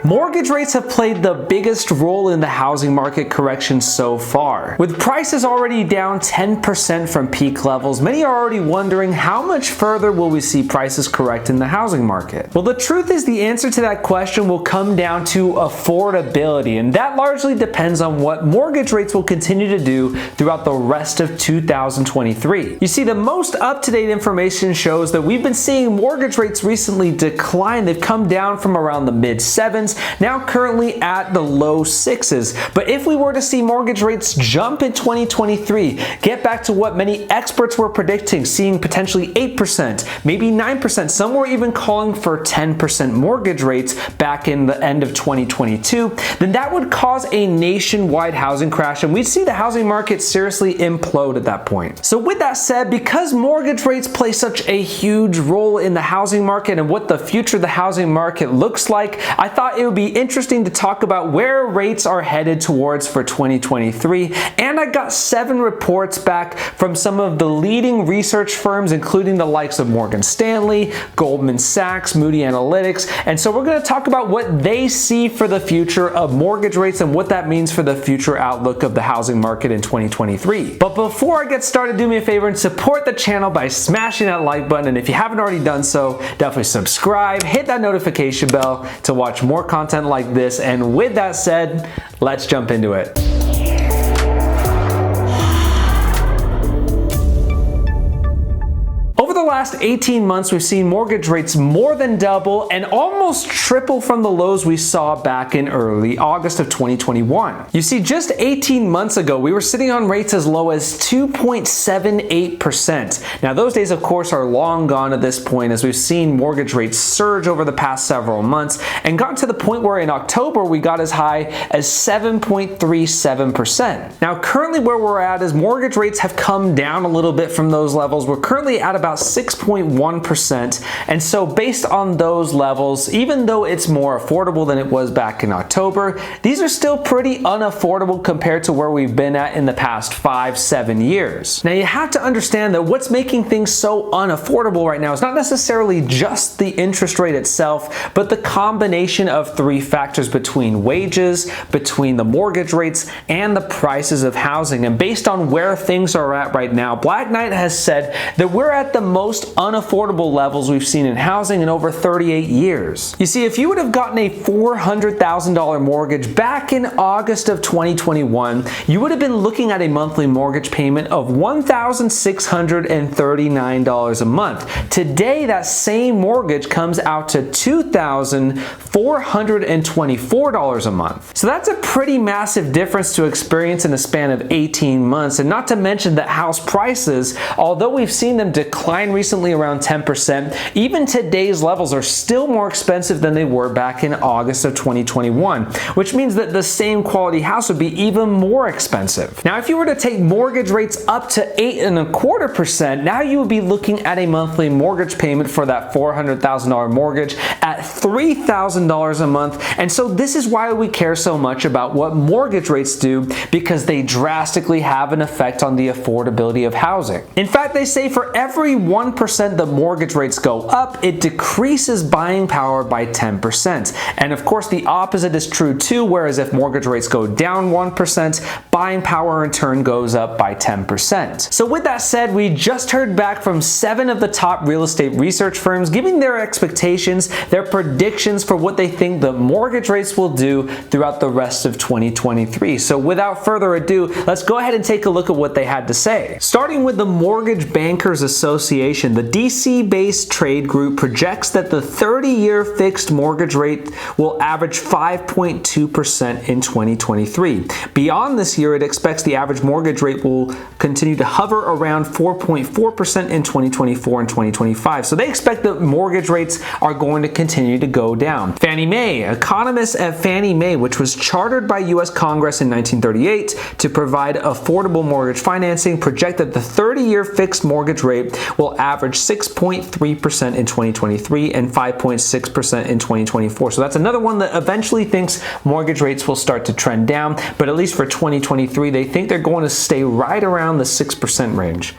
Mortgage rates have played the biggest role in the housing market correction so far. With prices already down 10% from peak levels, many are already wondering how much further will we see prices correct in the housing market? Well, the truth is the answer to that question will come down to affordability, and that largely depends on what mortgage rates will continue to do throughout the rest of 2023. You see, the most up-to-date information shows that we've been seeing mortgage rates recently decline. They've come down from around the mid-7s, now currently at the low 6s. But if we were to see mortgage rates jump in 2023, get back to what many experts were predicting, seeing potentially 8%, maybe 9%, some were even calling for 10% mortgage rates back in the end of 2022, then that would cause a nationwide housing crash, and we'd see the housing market seriously implode at that point. So with that said, because mortgage rates play such a huge role in the housing market and what the future of the housing market looks like, I thought it would be interesting to talk about where rates are headed towards for 2023. And I got 7 reports back from some of the leading research firms, including the likes of Morgan Stanley, Goldman Sachs, Moody Analytics. And so we're going to talk about what they see for the future of mortgage rates and what that means for the future outlook of the housing market in 2023. But before I get started, do me a favor and support the channel by smashing that like button. And if you haven't already done so, definitely subscribe, hit that notification bell to watch more content like this. And with that said, let's jump into it. Over the last 18 months, we've seen mortgage rates more than double and almost triple from the lows we saw back in early August of 2021. You see, just 18 months ago, we were sitting on rates as low as 2.78%. Now, those days, of course, are long gone at this point, as we've seen mortgage rates surge over the past several months and got to the point where in October, we got as high as 7.37%. Now, currently where we're at is mortgage rates have come down a little bit from those levels. We're currently at about 6.1%, and so based on those levels, even though it's more affordable than it was back in October, these are still pretty unaffordable compared to where we've been at in the past 5-7 years. Now, you have to understand that what's making things so unaffordable right now is not necessarily just the interest rate itself, but the combination of 3 factors between wages, between the mortgage rates, and the prices of housing. And based on where things are at right now, Black Knight has said that we're at the most unaffordable levels we've seen in housing in over 38 years. You see, if you would have gotten a $400,000 mortgage back in August of 2021, you would have been looking at a monthly mortgage payment of $1,639 a month. Today, that same mortgage comes out to $2,424 a month. So that's a pretty massive difference to experience in a span of 18 months. And not to mention that house prices, although we've seen them decline recently around 10%, even today's levels are still more expensive than they were back in August of 2021, which means that the same quality house would be even more expensive. Now, if you were to take mortgage rates up to 8.25%, now you would be looking at a monthly mortgage payment for that $400,000 mortgage at $3,000 a month. And so this is why we care so much about what mortgage rates do, because they drastically have an effect on the affordability of housing. In fact, they say for every 1% the mortgage rates go up, it decreases buying power by 10%. And of course, the opposite is true too, whereas if mortgage rates go down 1%, buying power in turn goes up by 10%. So with that said, we just heard back from 7 of the top real estate research firms giving their expectations, their predictions for what they think the mortgage rates will do throughout the rest of 2023. So without further ado, let's go ahead and take a look at what they had to say. Starting with the Mortgage Bankers Association, the DC-based trade group projects that the 30-year fixed mortgage rate will average 5.2% in 2023. Beyond this year, it expects the average mortgage rate will continue to hover around 4.4% in 2024 and 2025. So they expect that mortgage rates are going to continue to go down. Fannie Mae, economists at Fannie Mae, which was chartered by U.S. Congress in 1938 to provide affordable mortgage financing, project that the 30-year fixed mortgage rate will average 6.3% in 2023 and 5.6% in 2024. So that's another one that eventually thinks mortgage rates will start to trend down, but at least for 2023, they think they're going to stay right around the 6% range.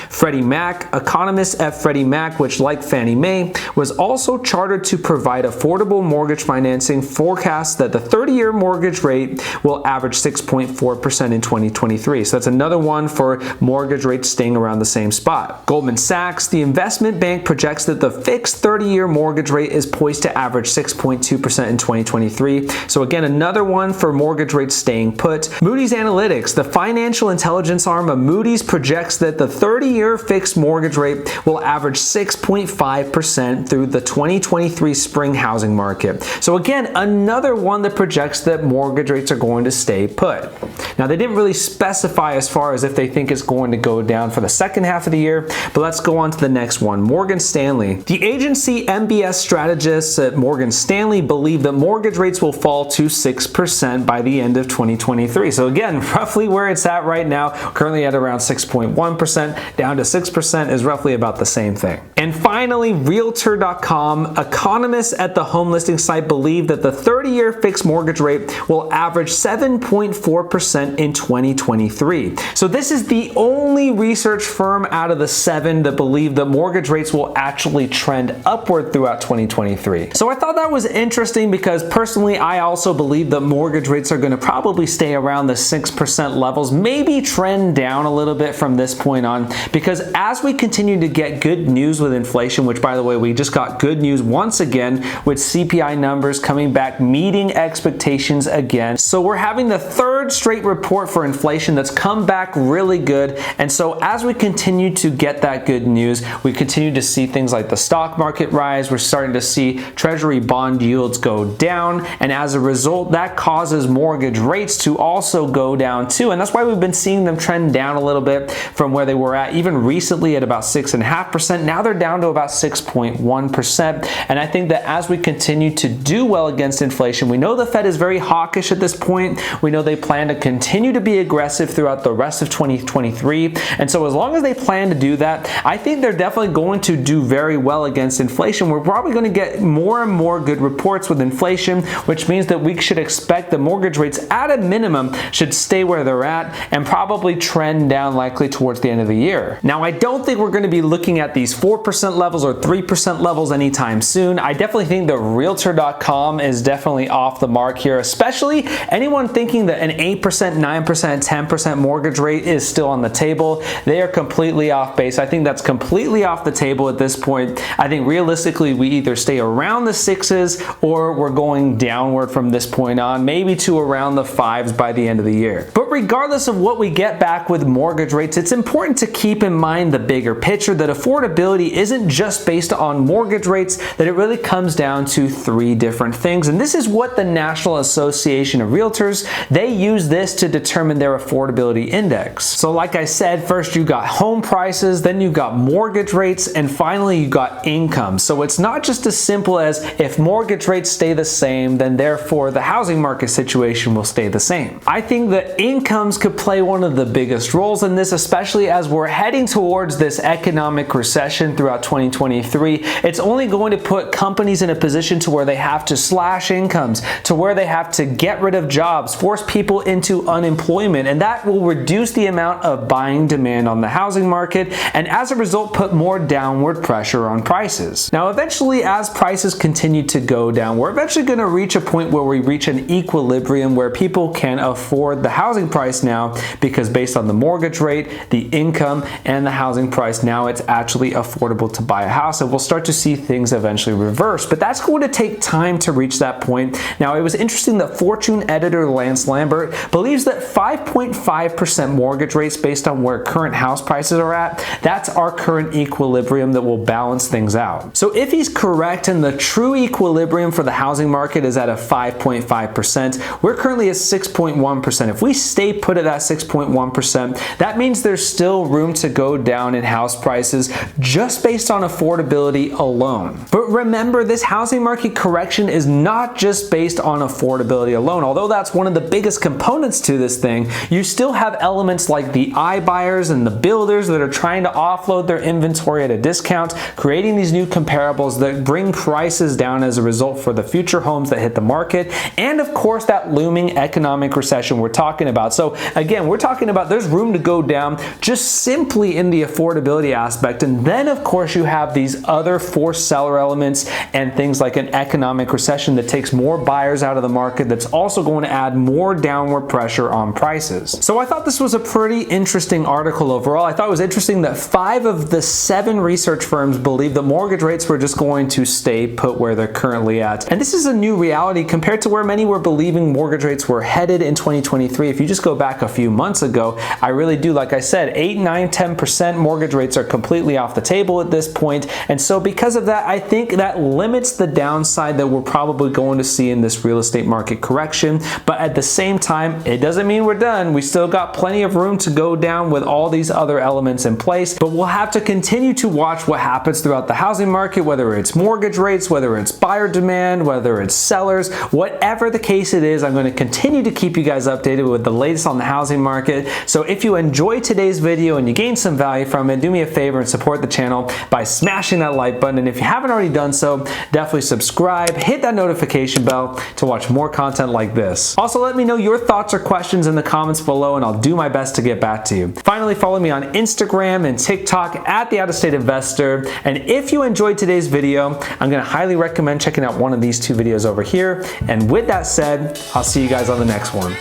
Freddie Mac, economists at Freddie Mac, which like Fannie Mae, was also chartered to provide affordable mortgage financing, forecasts that the 30-year mortgage rate will average 6.4% in 2023. So that's another one for mortgage rates staying around the same spot. Goldman Sachs, the investment bank, projects that the fixed 30-year mortgage rate is poised to average 6.2% in 2023. So again, another one for mortgage rates staying put. Moody's Analytics, the financial intelligence arm of Moody's, projects that the 30-year fixed mortgage rate will average 6.5% through the 2023 spring housing market. So again, another one that projects that mortgage rates are going to stay put. Now, they didn't really specify as far as if they think it's going to go down for the second half of the year, but let's go on to the next one. Morgan Stanley. The agency MBS strategists at Morgan Stanley believe that mortgage rates will fall to 6% by the end of 2023. So again, roughly where it's at right now, currently at around 6.1%, down to 6% is roughly about the same thing. And finally, Realtor.com, economists at the home listing site believe that the 30-year fixed mortgage rate will average 7.4% in 2023. So this is the only research firm out of the 7 that believe that mortgage rates will actually trend upward throughout 2023. So I thought that was interesting because personally, I also believe that mortgage rates are going to probably stay around the 6% levels, maybe trend down a little bit from this point on, because as we continue to get good news with inflation, which by the way, we just got good news once again with CPI numbers coming back, meeting expectations again. So we're having the third straight report for inflation that's come back really good. And so as we continue to get that good news, we continue to see things like the stock market rise. We're starting to see treasury bond yields go down. And as a result, that causes mortgage rates to also go down too. And that's why we've been seeing them trend down a little bit from where they were at even recently at about 6.5%. Now they're down to about 6.1%. And I think that as we continue to do well against inflation, we know the Fed is very hawkish at this point. We know they plan to continue to be aggressive throughout the rest of 2023. And so as long as they plan to do that, I think they're definitely going to do very well against inflation. We're probably going to get more and more good reports with inflation, which means that we should expect the mortgage rates at a minimum should stay where they're at and probably trend down likely towards the end of the year. Now, I don't think we're going to be looking at these 4% levels or 3% levels anytime soon. I definitely think that Realtor.com is definitely off the mark here, especially anyone thinking that an 8%, 9%, 10% mortgage rate is still on the table. They are completely off base. I think that's completely off the table at this point. I think realistically, we either stay around the 6s or we're going downward from this point on, maybe to around the 5s by the end of the year. But regardless of what we get back with mortgage rates, it's important to keep in mind the bigger picture that affordability isn't just based on mortgage rates, that it really comes down to 3 different things. And this is what the National Association of Realtors, they use this to determine their affordability index. So like I said, first you got home prices, then you got mortgage rates, and finally you got income. So it's not just as simple as if mortgage rates stay the same, then therefore the housing market situation will stay the same. I think that incomes could play one of the biggest roles in this, especially as we're heading towards this economic recession throughout 2023. It's only going to put companies in a position to where they have to slash incomes, to where they have to get rid of jobs, force people into unemployment, and that will reduce the amount of buying demand on the housing market, and as a result put more downward pressure on prices. Now eventually, as prices continue to go down, we're eventually going to reach a point where we reach an equilibrium where people can afford the housing price now, because based on the mortgage rate, the income, and the housing price, now it's actually affordable to buy a house, and we'll start to see things eventually reverse. But that's going to take time to reach that point. Now, it was interesting that Fortune editor Lance Lambert believes that 5.5% mortgage rates based on where current house prices are at, that's our current equilibrium that will balance things out. So if he's correct and the true equilibrium for the housing market is at a 5.5%, we're currently at 6.1%. If we stay put at that 6.1%, that means there's still room to go down in house prices just based on affordability alone. But remember, this housing market correction is not just based on affordability alone, although that's one of the biggest components to this thing, you still have elements like the iBuyers and the builders that are trying to offload their inventory at a discount, creating these new comparables that bring prices down as a result for the future homes that hit the market, and of course that looming economic recession we're talking about. So again, we're talking about there's room to go down just simply in the affordability aspect, and then of course you have these other forced seller elements and things like an economic recession that takes more buyers out of the market, that's also going to add more downward pressure on prices. So I thought this was a pretty interesting article overall. I thought it was interesting that 5 of the 7 research firms believe that mortgage rates were just going to stay put where they're currently at. And this is a new reality compared to where many were believing mortgage rates were headed in 2023. If you just go back a few months ago, I really do, like I said, 8, 9, 10% mortgage rates are completely off the table at this point. And so because of that, I think that limits the downside that we're probably going to see in this real estate market correction. But at the same time, it doesn't mean we're done. We still got plenty of room to go down with all these other elements in place, but we'll have to continue to watch what happens throughout the housing market, whether it's mortgage rates, whether it's buyer demand, whether it's sellers, whatever the case it is. I'm going to continue to keep you guys updated with the latest on the housing market. So if you enjoyed today's video and you gained some value from it, do me a favor and support the channel by smashing that like button. And if you haven't already done so, definitely subscribe, hit that notification bell to watch more content like this. Also, let me know your thoughts or questions in the comments below, and I'll do my best to get back to you. Finally, follow me on Instagram and TikTok at The Out of State Investor. And if you enjoyed today's video, I'm going to highly recommend checking out one of these 2 videos over here. And with that said, I'll see you guys on the next one.